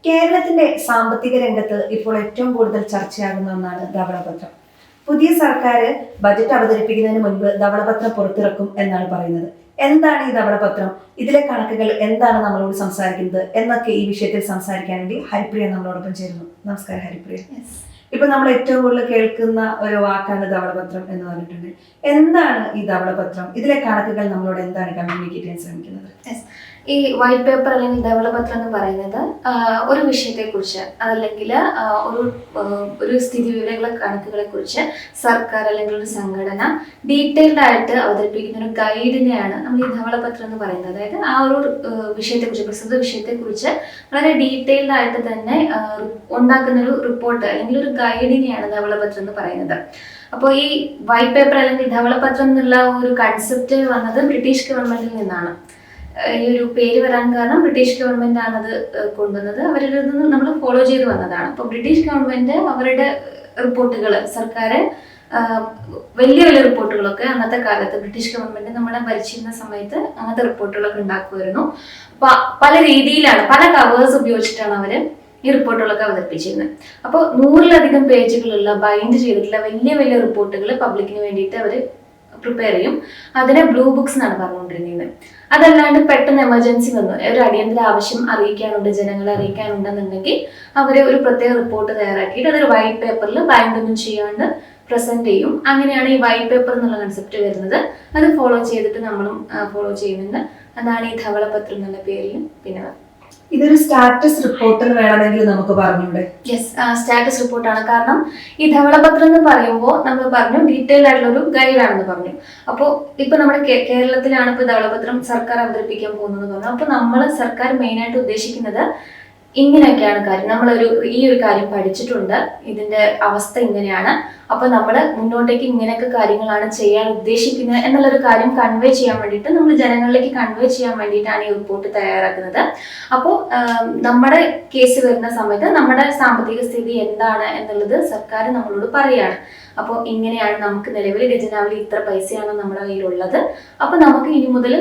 കേരളത്തിന്റെ സാമ്പത്തിക രംഗത്ത് ഇപ്പോൾ ഏറ്റവും കൂടുതൽ ചർച്ചയാകുന്ന ഒന്നാണ് ധവളപത്രം. പുതിയ സർക്കാർ ബജറ്റ് അവതരിപ്പിക്കുന്നതിന് മുൻപ് ധവളപത്രം പുറത്തിറക്കും എന്നാണ് പറയുന്നത്. എന്താണ് ഈ ധവളപത്രം, ഇതിലെ കണക്കുകൾ എന്താണ് നമ്മളോട് സംസാരിക്കുന്നത് എന്നൊക്കെ ഈ വിഷയത്തിൽ സംസാരിക്കാൻ വേണ്ടി ഹരിപ്രിയ നമ്മളോടൊപ്പം ചേരുന്നു. നമസ്കാരം ഹരിപ്രിയ. ഇപ്പൊ നമ്മൾ ഏറ്റവും കൂടുതൽ കേൾക്കുന്ന ഒരു വാക്കാണ് ധവളപത്രം എന്ന് പറഞ്ഞിട്ടുണ്ട്. എന്താണ് ഈ ധവളപത്രം, ഇതിലെ കണക്കുകൾ നമ്മളോട് എന്താണ് കമ്മ്യൂണിക്കേറ്റ് ചെയ്യാൻ ശ്രമിക്കുന്നത്? ഈ വൈറ്റ് പേപ്പർ അല്ലെങ്കിൽ ധവളപത്രം എന്ന് പറയുന്നത് ഒരു വിഷയത്തെക്കുറിച്ച് അതല്ലെങ്കിൽ ഒരു സ്ഥിതി വിവരങ്ങളെ കണക്കുകളെ കുറിച്ച് സർക്കാർ അല്ലെങ്കിൽ ഒരു സംഘടന ഡീറ്റെയിൽഡ് ആയിട്ട് അവതരിപ്പിക്കുന്ന ഒരു ഗൈഡിനെയാണ് നമ്മൾ ഈ ധവളപത്രം എന്ന് പറയുന്നത്. അതായത് ആ ഒരു വിഷയത്തെക്കുറിച്ച്, പ്രസ്തുത വിഷയത്തെക്കുറിച്ച് വളരെ ഡീറ്റെയിൽഡ് ആയിട്ട് തന്നെ ഉണ്ടാക്കുന്ന ഒരു റിപ്പോർട്ട് അല്ലെങ്കിൽ ഒരു ഗൈഡിനെയാണ് ധവളപത്രം എന്ന് പറയുന്നത്. അപ്പോൾ ഈ വൈറ്റ് പേപ്പർ അല്ലെങ്കിൽ ധവളപത്രം എന്നുള്ള ഒരു കൺസെപ്റ്റ് വന്നത് ബ്രിട്ടീഷ് ഗവൺമെന്റിൽ നിന്നാണ്. ഈ ഒരു പേര് വരാൻ കാരണം ബ്രിട്ടീഷ് ഗവൺമെന്റ് ആണത് കൊണ്ടുവന്നത്. അവരുടെ നമ്മൾ ഫോളോ ചെയ്ത് വന്നതാണ്. അപ്പോൾ ബ്രിട്ടീഷ് ഗവൺമെന്റ് അവരുടെ റിപ്പോർട്ടുകൾ, സർക്കാർ വലിയ വലിയ റിപ്പോർട്ടുകളൊക്കെ അന്നത്തെ കാലത്ത് ബ്രിട്ടീഷ് ഗവൺമെന്റ് നമ്മളെ ഭരിച്ചിരുന്ന സമയത്ത് അങ്ങനത്തെ റിപ്പോർട്ടുകളൊക്കെ ഉണ്ടാക്കുമായിരുന്നു. അപ്പൊ പല രീതിയിലാണ്, പല കവേഴ്സ് ഉപയോഗിച്ചിട്ടാണ് അവര് ഈ റിപ്പോർട്ടുകളൊക്കെ അവതരിപ്പിച്ചിരുന്നത്. അപ്പോൾ 100-ലധികം പേജുകളുള്ള ബൈൻഡ് ചെയ്തിട്ടുള്ള വലിയ വലിയ റിപ്പോർട്ടുകൾ പബ്ലിക്കിന് വേണ്ടിയിട്ട് അവര് പ്രിപ്പയർ ചെയ്യും. അതിനെ ബ്ലൂ ബുക്സ് എന്നാണ് പറഞ്ഞുകൊണ്ടിരുന്നത്. അതല്ലാണ്ട് പെട്ടെന്ന് എമർജൻസി വന്നു, ഒരു അടിയന്തര ആവശ്യം അറിയിക്കാനുണ്ട്, ജനങ്ങളെ അറിയിക്കാനുണ്ടെന്നുണ്ടെങ്കിൽ അവര് ഒരു പ്രത്യേക റിപ്പോർട്ട് തയ്യാറാക്കിയിട്ട് അതൊരു വൈറ്റ് പേപ്പറിൽ ബൈൻഡ് ഒന്നും ചെയ്യാണ്ട് പ്രസന്റ് ചെയ്യും. അങ്ങനെയാണ് ഈ വൈറ്റ് പേപ്പർ എന്നുള്ള കൺസെപ്റ്റ് വരുന്നത്. അത് ഫോളോ ചെയ്തിട്ട് നമ്മളും ഫോളോ ചെയ്യുന്നുണ്ട്. അതാണ് ഈ ധവളപത്രം എന്നുള്ള പേരിൽ പിന്നെ ഇതൊരു സ്റ്റാറ്റസ് റിപ്പോർട്ട് എന്ന് വേണമെങ്കിൽ നമുക്ക് പറഞ്ഞൂടെ? യെസ്, സ്റ്റാറ്റസ് റിപ്പോർട്ടാണ്. കാരണം ഈ ധവളപത്രം എന്ന് പറയുമ്പോൾ നമ്മൾ പറഞ്ഞു ഡീറ്റെയിൽഡ് ആയിട്ടുള്ള ഒരു ഗൈഡാണെന്ന് പറഞ്ഞു. അപ്പോൾ ഇപ്പൊ നമ്മുടെ കേരളത്തിലാണ് ഇപ്പൊ ധവളപത്രം സർക്കാർ അവതരിപ്പിക്കാൻ പോകുന്നത് പറഞ്ഞു. അപ്പൊ നമ്മൾ സർക്കാർ മെയിനായിട്ട് ഉദ്ദേശിക്കുന്നത് ഇങ്ങനെയൊക്കെയാണ് കാര്യം. ഈ ഒരു കാര്യം പഠിച്ചിട്ടുണ്ട്, ഇതിന്റെ അവസ്ഥ ഇങ്ങനെയാണ്, അപ്പൊ നമ്മൾ മുന്നോട്ടേക്ക് ഇങ്ങനെയൊക്കെ കാര്യങ്ങളാണ് ചെയ്യാൻ ഉദ്ദേശിക്കുന്നത് എന്നുള്ളൊരു കാര്യം കൺവേ ചെയ്യാൻ വേണ്ടിയിട്ട്, നമ്മൾ ജനങ്ങളിലേക്ക് കൺവേ ചെയ്യാൻ വേണ്ടിയിട്ടാണ് ഈ റിപ്പോർട്ട് തയ്യാറാക്കുന്നത്. അപ്പോൾ നമ്മുടെ കേസ് വരുന്ന സമയത്ത് നമ്മുടെ സാമ്പത്തിക സ്ഥിതി എന്താണ് എന്നുള്ളത് സർക്കാർ നമ്മളോട് പറയാണ്. അപ്പോൾ ഇങ്ങനെയാണ്, നമുക്ക് നിലവിൽ ഖജനാവിൽ ഇത്ര പൈസയാണ് നമ്മുടെ കയ്യിലുള്ളത്. അപ്പൊ നമുക്ക് ഇനി മുതൽ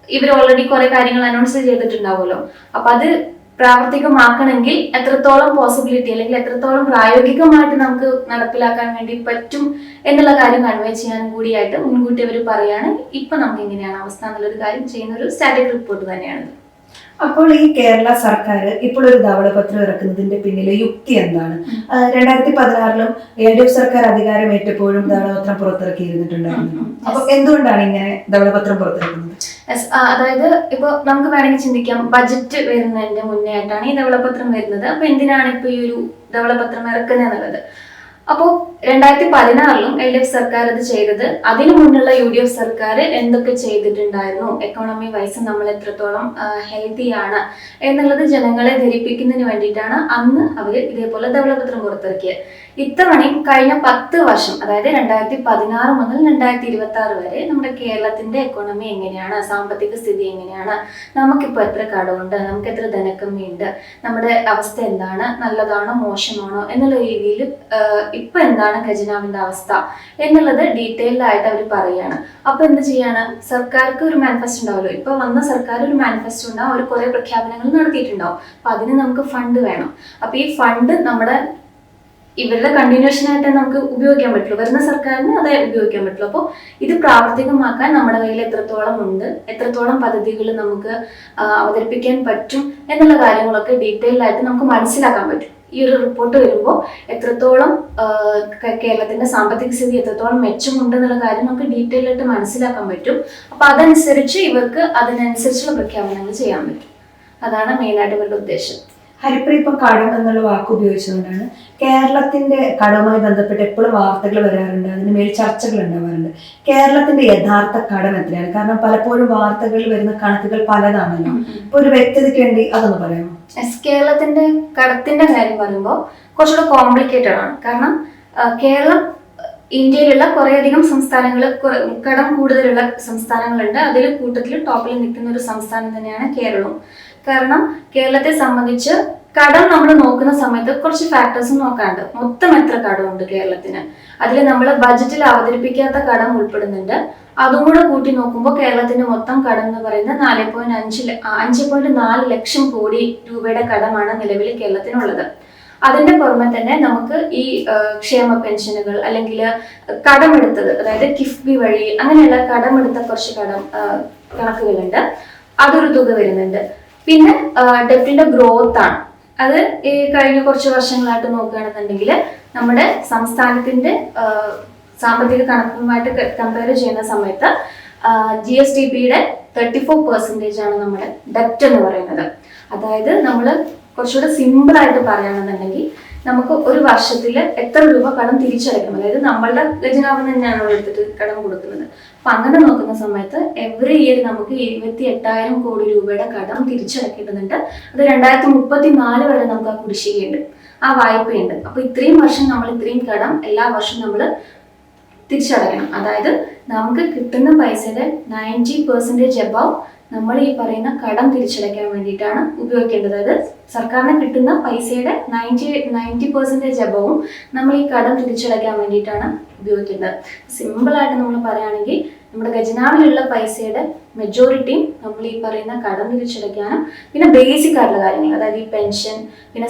ഇവർ ഓൾറെഡി കുറെ കാര്യങ്ങൾ അനൗൺസ് ചെയ്തിട്ടുണ്ടാവുമല്ലോ, അപ്പൊ അത് പ്രാവർത്തികമാക്കണമെങ്കിൽ എത്രത്തോളം പോസിബിലിറ്റി അല്ലെങ്കിൽ എത്രത്തോളം പ്രായോഗികമായിട്ട് നമുക്ക് നടപ്പിലാക്കാൻ വേണ്ടി പറ്റും എന്നുള്ള കാര്യം കൺവേ ചെയ്യാൻ കൂടിയായിട്ട് മുൻകൂട്ടി അവർ പറയാണ് ഇപ്പൊ നമുക്ക് ഇങ്ങനെയാണ് അവസ്ഥ എന്നുള്ളൊരു കാര്യം ചെയ്യുന്ന ഒരു സ്റ്റാറ്റിക് റിപ്പോർട്ട് തന്നെയാണ്. അപ്പോൾ ഈ കേരള സർക്കാർ ഇപ്പോൾ ഒരു ധവളപത്രം ഇറക്കുന്നതിന്റെ പിന്നിലെ യുക്തി എന്താണ്? 2016-ലും LDF സർക്കാർ അധികാരം ഏറ്റപ്പോഴും ധവളപത്രം പുറത്തിറക്കിയിരുന്നിട്ടുണ്ടായിരുന്നു. അപ്പൊ എന്തുകൊണ്ടാണ് ഇങ്ങനെ ധവളപത്രം പുറത്തിറക്കുന്നത്? അതായത് ഇപ്പൊ നമുക്ക് വേണമെങ്കിൽ ചിന്തിക്കാം, ബജറ്റ് വരുന്നതിന്റെ മുന്നേ ആയിട്ടാണ് ഈ ധവളപത്രം വരുന്നത്. അപ്പൊ എന്തിനാണ് ഇപ്പൊ ഈ ഒരു ധവളപത്രം ഇറക്കുന്നത് എന്നുള്ളത്. അപ്പോൾ 2016-ലും LDF സർക്കാർ അത് ചെയ്തത്. അതിനു മുന്നുള്ള UDF സർക്കാർ എന്തൊക്കെ ചെയ്തിട്ടുണ്ടായിരുന്നു, എക്കോണമി വൈസ് നമ്മൾ എത്രത്തോളം ഹെൽത്തിയാണ് എന്നുള്ളത് ജനങ്ങളെ ധരിപ്പിക്കുന്നതിന് വേണ്ടിയിട്ടാണ് അന്ന് അവർ ഇതേപോലെ ധവളപത്രം പുറത്തിറക്കിയത്. ഇത്തവണയും കഴിഞ്ഞ 10 വർഷം, അതായത് 2016 മുതൽ 2026 വരെ നമ്മുടെ കേരളത്തിന്റെ എക്കോണമി എങ്ങനെയാണ്, സാമ്പത്തിക സ്ഥിതി എങ്ങനെയാണ്, നമുക്കിപ്പോൾ എത്ര കടമുണ്ട്, നമുക്ക് എത്ര ധനക്കമ്മിയുണ്ട്, നമ്മുടെ അവസ്ഥ എന്താണ്, നല്ലതാണോ മോശമാണോ എന്നുള്ള രീതിയിൽ ഇപ്പൊ എന്താണ് ഖജനാവിന്റെ അവസ്ഥ എന്നുള്ളത് ഡീറ്റെയിൽഡ് ആയിട്ട് അവർ പറയാണ്. അപ്പൊ എന്ത് ചെയ്യാണ്, സർക്കാർക്ക് ഒരു മാനിഫെസ്റ്റോ ഉണ്ടാവുമല്ലോ, ഇപ്പൊ വന്ന സർക്കാർ ഒരു മാനിഫെസ്റ്റോ ഉണ്ടാവും, അവർ കുറെ പ്രഖ്യാപനങ്ങൾ നടത്തിയിട്ടുണ്ടാവും. അപ്പൊ അതിന് നമുക്ക് ഫണ്ട് വേണം. അപ്പൊ ഈ ഫണ്ട് നമ്മുടെ ഇവരുടെ കണ്ടിന്യൂഷൻ ആയിട്ട് നമുക്ക് ഉപയോഗിക്കാൻ പറ്റുള്ളൂ, വരുന്ന സർക്കാരിന് അതേ ഉപയോഗിക്കാൻ പറ്റുള്ളൂ. അപ്പോൾ ഇത് പ്രാവർത്തികമാക്കാൻ നമ്മുടെ കയ്യിൽ എത്രത്തോളം ഉണ്ട്, എത്രത്തോളം പദ്ധതികൾ നമുക്ക് അവതരിപ്പിക്കാൻ പറ്റും എന്നുള്ള കാര്യങ്ങളൊക്കെ ഡീറ്റെയിൽഡ് ആയിട്ട് നമുക്ക് മനസ്സിലാക്കാൻ പറ്റും. ഈ ഒരു റിപ്പോർട്ട് വരുമ്പോൾ എത്രത്തോളം കേരളത്തിന്റെ സാമ്പത്തിക സ്ഥിതി എത്രത്തോളം മെച്ചമുണ്ട് എന്നുള്ള കാര്യം നമുക്ക് ഡീറ്റെയിൽ ആയിട്ട് മനസ്സിലാക്കാൻ പറ്റും. അപ്പൊ അതനുസരിച്ച് ഇവർക്ക് അതിനനുസരിച്ചുള്ള പ്രഖ്യാപനങ്ങൾ ചെയ്യാൻ പറ്റും. അതാണ് മെയിനായിട്ട് ഇവരുടെ ഉദ്ദേശം. ഹരിപ്രിയ ഇപ്പം കടം എന്നുള്ള വാക്ക് ഉപയോഗിച്ചുകൊണ്ടാണ് കേരളത്തിന്റെ കടവുമായി ബന്ധപ്പെട്ട് എപ്പോഴും വാർത്തകൾ വരാറുണ്ട്, അതിന് മേൽ ചർച്ചകൾ ഉണ്ടാവാറുണ്ട്. കേരളത്തിന്റെ യഥാർത്ഥ കടം എത്രയാണ്? കാരണം പലപ്പോഴും വാർത്തകളിൽ വരുന്ന കണക്കുകൾ പലതാണല്ലോ. ഇപ്പൊ ഒരു വ്യക്തതയ്ക്ക് വേണ്ടി അതൊന്ന് പറയാമോ? കേരളത്തിന്റെ കടത്തിന്റെ കാര്യം പറയുമ്പോൾ കുറച്ചുകൂടെ കോംപ്ലിക്കേറ്റഡ് ആണ്. കാരണം കേരളം ഇന്ത്യയിലുള്ള കുറേയധികം സംസ്ഥാനങ്ങൾ, കടം കൂടുതലുള്ള സംസ്ഥാനങ്ങളുണ്ട്. അതിൽ കൂട്ടത്തിൽ ടോപ്പിൽ നിൽക്കുന്ന ഒരു സംസ്ഥാനം തന്നെയാണ് കേരളവും. കാരണം കേരളത്തെ സംബന്ധിച്ച് കടം നമ്മൾ നോക്കുന്ന സമയത്ത് കുറച്ച് ഫാക്ടേഴ്സും നോക്കാണ്ട്. മൊത്തം എത്ര കടമുണ്ട് കേരളത്തിന്, അതിൽ നമ്മൾ ബജറ്റിൽ അവതരിപ്പിക്കാത്ത കടം ഉൾപ്പെടുന്നുണ്ട്. അതും കൂടെ കൂട്ടി നോക്കുമ്പോൾ കേരളത്തിന്റെ മൊത്തം കടം എന്ന് പറയുന്നത് 5.4 ലക്ഷം കോടി രൂപയുടെ കടമാണ് നിലവിൽ കേരളത്തിനുള്ളത്. അതിന്റെ പുറമെ തന്നെ നമുക്ക് ഈ ക്ഷേമ പെൻഷനുകൾ അല്ലെങ്കിൽ കടമെടുത്തത്, അതായത് കിഫ്ബി വഴി അങ്ങനെയുള്ള കടമെടുത്ത കുറച്ച് കണക്കുകളുണ്ട്, അതൊരു തുക വരുന്നുണ്ട്. പിന്നെ ഡെപ്റ്റിന്റെ ഗ്രോത്ത് ആണ്. അത് ഈ കഴിഞ്ഞ കുറച്ച് വർഷങ്ങളായിട്ട് നോക്കുകയാണെന്നുണ്ടെങ്കിൽ നമ്മുടെ സംസ്ഥാനത്തിന്റെ സാമ്പത്തിക കണക്കുമായിട്ട് കമ്പയർ ചെയ്യുന്ന സമയത്ത് GSDPയുടെ 34% ആണ് നമ്മുടെ ഡെപ്റ്റ് എന്ന് പറയുന്നത്. അതായത് നമ്മൾ കുറച്ചുകൂടെ സിമ്പിൾ ആയിട്ട് പറയുകയാണെന്നുണ്ടെങ്കിൽ നമുക്ക് ഒരു വർഷത്തിൽ എത്ര രൂപ കടം തിരിച്ചടയ്ക്കണം, അതായത് നമ്മളുടെ ഖജനാവിൽ തന്നെയാണ് എടുത്തിട്ട് കടം കൊടുക്കുന്നത്. അപ്പൊ അങ്ങനെ നോക്കുന്ന സമയത്ത് എവറി ഇയർ നമുക്ക് 28,000 കോടി രൂപയുടെ കടം തിരിച്ചടക്കേണ്ടതുണ്ട്. അത് 2034 വരെ നമുക്ക് ആ കുടിശ്ശികയുണ്ട്, ആ വായ്പയുണ്ട്. അപ്പൊ ഇത്രയും വർഷം നമ്മൾ ഇത്രയും കടം എല്ലാ വർഷവും നമ്മൾ തിരിച്ചടയ്ക്കണം. അതായത് നമുക്ക് കിട്ടുന്ന പൈസയുടെ 90% എബവ് നമ്മൾ ഈ പറയുന്ന കടം തിരിച്ചടയ്ക്കാൻ വേണ്ടിയിട്ടാണ് ഉപയോഗിക്കേണ്ടത്. അതായത് സർക്കാരിന് കിട്ടുന്ന പൈസയുടെ 90% എബവും നമ്മൾ ഈ കടം തിരിച്ചടയ്ക്കാൻ വേണ്ടിയിട്ടാണ് ഉപയോഗിക്കേണ്ടത്. സിമ്പിളായിട്ട് നമ്മൾ പറയുകയാണെങ്കിൽ നമ്മുടെ ഖജനാവിലുള്ള പൈസയുടെ മെജോറിറ്റിയും നമ്മൾ ഈ പറയുന്ന കടം തിരിച്ചടയ്ക്കാനും പിന്നെ ബേസിക് ആയിട്ടുള്ള കാര്യങ്ങൾ, അതായത് ഈ പെൻഷൻ, പിന്നെ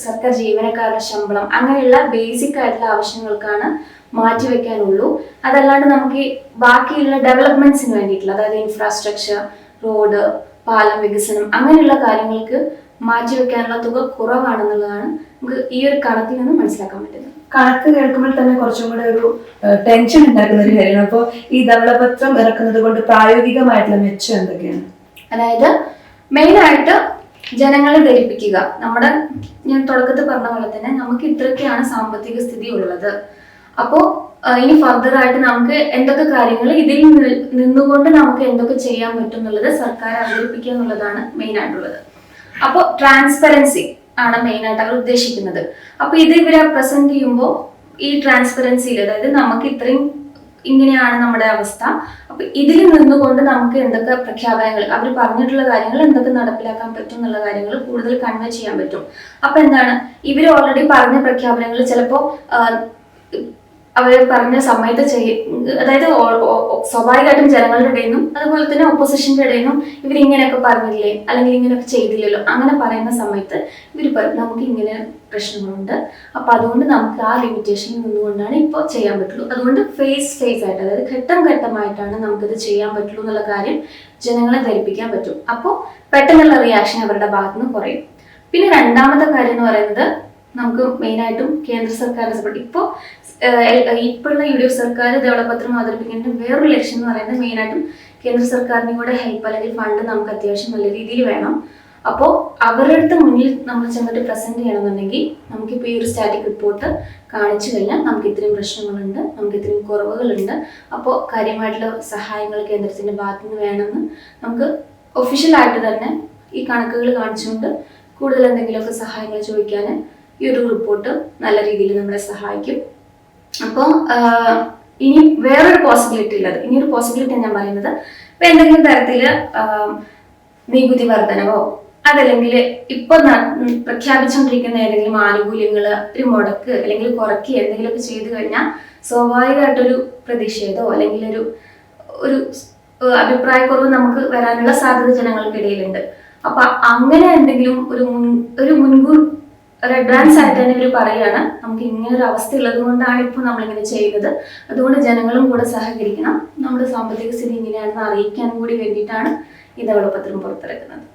സർക്കാർ ജീവനക്കാരുടെ ശമ്പളം, അങ്ങനെയുള്ള ബേസിക് ആയിട്ടുള്ള ആവശ്യങ്ങൾക്കാണ് മാറ്റിവെക്കാനുള്ളൂ. അതല്ലാണ്ട് നമുക്ക് ബാക്കിയുള്ള ഡെവലപ്മെന്റ്സിന് വേണ്ടിയിട്ടുള്ള, അതായത് ഇൻഫ്രാസ്ട്രക്ചർ, റോഡ്, പാലം വികസനം, അങ്ങനെയുള്ള കാര്യങ്ങൾക്ക് മാറ്റിവെക്കാനുള്ള തുക കുറവാണെന്നുള്ളതാണ് നമുക്ക് ഈ ഒരു കണക്കിൽ നിന്ന് മനസ്സിലാക്കാൻ പറ്റുന്നത്. കണക്ക് കേൾക്കുമ്പോൾ തന്നെ കുറച്ചും കൂടെ ഒരു ടെൻഷൻ ഉണ്ടാക്കുന്ന ഒരു കാര്യമാണ്. അപ്പോൾ ഈ ധവളപത്രം ഇറക്കുന്നത് കൊണ്ട് പ്രായോഗികമായിട്ടുള്ള മെച്ചം എന്തൊക്കെയാണ്? അതായത് മെയിനായിട്ട് ജനങ്ങളെ ധരിപ്പിക്കുക. ഞാൻ തുടക്കത്തിൽ പറഞ്ഞ പോലെ തന്നെ നമുക്ക് ഇത്രയൊക്കെയാണ് സാമ്പത്തിക സ്ഥിതി ഉള്ളത്. അപ്പോൾ ഇനി ഫർദർ ആയിട്ട് നമുക്ക് എന്തൊക്കെ കാര്യങ്ങൾ ഇതിൽ നിന്നുകൊണ്ട് നമുക്ക് എന്തൊക്കെ ചെയ്യാൻ പറ്റും എന്നുള്ളത് സർക്കാർ അവതരിപ്പിക്കുക എന്നുള്ളതാണ് മെയിൻ ആയിട്ടുള്ളത്. അപ്പോൾ ട്രാൻസ്പെറൻസി ആണ് മെയിൻ ആയിട്ട് അവർ ഉദ്ദേശിക്കുന്നത്. അപ്പൊ ഇത് ഇവരെ പ്രസന്റ് ചെയ്യുമ്പോൾ ഈ ട്രാൻസ്പെറൻസിയിൽ, അതായത് നമുക്ക് ഇത്രയും ഇങ്ങനെയാണ് നമ്മുടെ അവസ്ഥ, അപ്പൊ ഇതിൽ നിന്നുകൊണ്ട് നമുക്ക് എന്തൊക്കെ പ്രഖ്യാപനങ്ങൾ, അവർ പറഞ്ഞിട്ടുള്ള കാര്യങ്ങൾ എന്തൊക്കെ നടപ്പിലാക്കാൻ പറ്റും എന്നുള്ള കാര്യങ്ങൾ കൂടുതൽ കൺവേ ചെയ്യാൻ പറ്റും. അപ്പൊ എന്താണ്, ഇവർ ഓൾറെഡി പറഞ്ഞ പ്രഖ്യാപനങ്ങൾ ചിലപ്പോ അവർ പറഞ്ഞ സമയത്ത് അതായത് സ്വാഭാവികമായിട്ടും ജനങ്ങളുടെ ഇടയിൽ നിന്നും അതുപോലെ തന്നെ ഓപ്പോസിഷന്റെ ഇടയിൽ നിന്നും ഇവർ ഇങ്ങനെയൊക്കെ പറഞ്ഞില്ലേ അല്ലെങ്കിൽ ഇങ്ങനെയൊക്കെ ചെയ്തില്ലല്ലോ അങ്ങനെ പറയുന്ന സമയത്ത് ഇവർ പറയും നമുക്ക് ഇങ്ങനെ പ്രശ്നങ്ങളുണ്ട്, അപ്പൊ അതുകൊണ്ട് നമുക്ക് ആ ലിമിറ്റേഷനിൽ നിന്നുകൊണ്ടാണ് ഇപ്പോൾ ചെയ്യാൻ പറ്റുള്ളൂ. അതുകൊണ്ട് ഫേസ് ആയിട്ട്, അതായത് ഘട്ടം ഘട്ടമായിട്ടാണ് നമുക്കിത് ചെയ്യാൻ പറ്റുള്ളൂ എന്നുള്ള കാര്യം ജനങ്ങളെ ധരിപ്പിക്കാൻ പറ്റും. അപ്പോൾ പെട്ടെന്നുള്ള റിയാക്ഷൻ അവരുടെ ഭാഗത്ത് നിന്ന് കുറയും. പിന്നെ രണ്ടാമത്തെ കാര്യം എന്ന് പറയുന്നത്, നമുക്ക് മെയിനായിട്ടും കേന്ദ്ര സർക്കാരിന്റെ സപ്പോർട്ട്. ഇപ്പോഴുള്ള UDF സർക്കാർ ധവളപത്രം അവതരിപ്പിക്കേണ്ട വേറൊരു ലക്ഷ്യം എന്ന് പറയുന്നത് മെയിനായിട്ടും കേന്ദ്ര സർക്കാരിന്റെ കൂടെ ഹെൽപ്പ് അല്ലെങ്കിൽ ഫണ്ട് നമുക്ക് അത്യാവശ്യം നല്ല രീതിയിൽ വേണം. അപ്പോൾ അവരുടെ അടുത്ത് മുന്നിൽ നമ്മൾ ചെന്നിട്ട് പ്രസന്റ് ചെയ്യണമെന്നുണ്ടെങ്കിൽ നമുക്കിപ്പോൾ ഈ ഒരു സ്റ്റാറ്റിക് റിപ്പോർട്ട് കാണിച്ചു കഴിഞ്ഞാൽ നമുക്ക് ഇത്രയും പ്രശ്നങ്ങളുണ്ട്, നമുക്ക് ഇത്രയും കുറവുകളുണ്ട്, അപ്പോൾ കാര്യമായിട്ടുള്ള സഹായങ്ങൾ കേന്ദ്രത്തിന്റെ ഭാഗത്തു നിന്ന് വേണമെന്ന് നമുക്ക് ഒഫീഷ്യലായിട്ട് തന്നെ ഈ കണക്കുകൾ കാണിച്ചുകൊണ്ട് കൂടുതൽ എന്തെങ്കിലുമൊക്കെ സഹായങ്ങൾ ചോദിക്കാൻ ഈ ഒരു റിപ്പോർട്ട് നല്ല രീതിയിൽ നമ്മളെ സഹായിക്കും. അപ്പോൾ ഇനി വേറൊരു പോസിബിലിറ്റി ഉള്ളത്, ഇനിയൊരു പോസിബിലിറ്റി ഞാൻ പറയുന്നത്, ഇപ്പൊ എന്തെങ്കിലും തരത്തില് നികുതി വർധനവോ അതല്ലെങ്കിൽ ഇപ്പൊ പ്രഖ്യാപിച്ചുകൊണ്ടിരിക്കുന്ന ഏതെങ്കിലും ആനുകൂല്യങ്ങള് ഒരു മുടക്ക് അല്ലെങ്കിൽ കുറയ്ക്ക് എന്തെങ്കിലുമൊക്കെ ചെയ്തു കഴിഞ്ഞാൽ സ്വാഭാവികമായിട്ടൊരു പ്രതിഷേധമോ അല്ലെങ്കിൽ ഒരു അഭിപ്രായക്കുറവ് നമുക്ക് വരാനുള്ള സാധ്യത ജനങ്ങൾക്കിടയിലുണ്ട്. അപ്പൊ അങ്ങനെ എന്തെങ്കിലും ഒരു മുൻകൂർ ഒരു അഡ്വാൻസ് ആയിട്ട് തന്നെ ഇവർ പറയുകയാണ് നമുക്ക് ഇങ്ങനെ ഒരു അവസ്ഥ ഉള്ളത് കൊണ്ടാണ് ഇപ്പോൾ നമ്മളിങ്ങനെ ചെയ്യുന്നത്, അതുകൊണ്ട് ജനങ്ങളും കൂടെ സഹകരിക്കണം, നമ്മുടെ സാമ്പത്തിക സ്ഥിതി ഇങ്ങനെയാണെന്ന് അറിയിക്കാൻ കൂടി വേണ്ടിയിട്ടാണ് ഈ ധവളപത്രം പുറത്തിറക്കുന്നത്.